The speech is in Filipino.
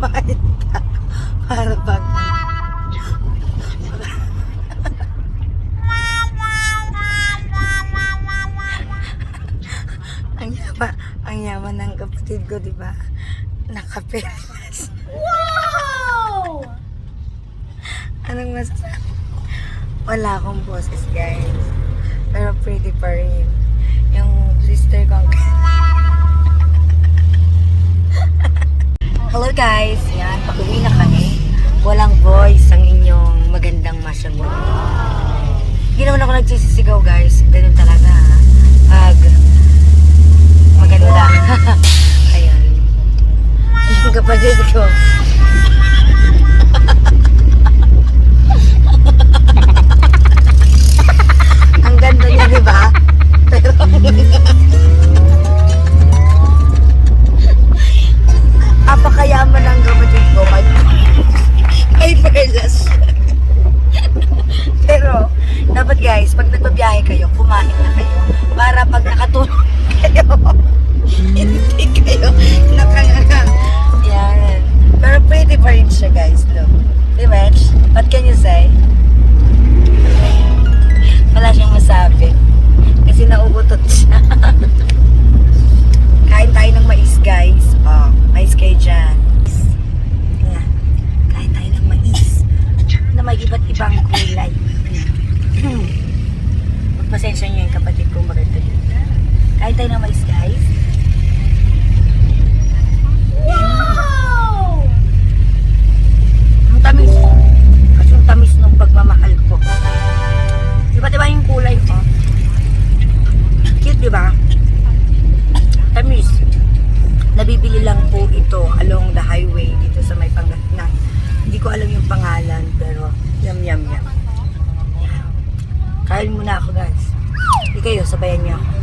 kumain ka. Para pag... ang yaman ng kapatid ko, di ba? Nakaperas. Wow! Anong masasabi? Wala akong boses, guys. Pero pretty pa rin. Yung sister ko. Hello guys! Yan, pag-uwi na kami. Walang voice ang inyong magandang masyang. Hindi naman ako nagsisisigaw, guys. Ganun talaga. Pag maganda. Ayan. Yung kapatid ko. Ang ganda niya, di ba? Pero apakayaman ang kapatid ko. May perlas. Pero, dapat guys, pag nagbabiyahe kayo, kumain na kayo. Para pag nakatulog kayo, hindi kayo nakanganga. Yan. Pero pretty pa rin siya, guys. Look. Di ba? What can you say? Wala siyang masabi. Kasi nauutot siya. Kain tayo ng mais, guys. Oh, mais kayo dyan. Ayan. Kain tayo ng mais. Na may iba't ibang kulay. Magpasensya niyo yung kapatid kong maganda yun. Kain tayo ng mais, guys. Wow! Ang tamis. Kasi yung tamis ng pagmamahal ko. Diba yung kulay ko? Cute, diba? Tamis. Nabibili lang po ito along the highway dito sa may Pangasinan. Hindi ko alam yung pangalan, pero yum yum yum. Kain muna ako, guys. Hindi kayo, sabayan niyo ako.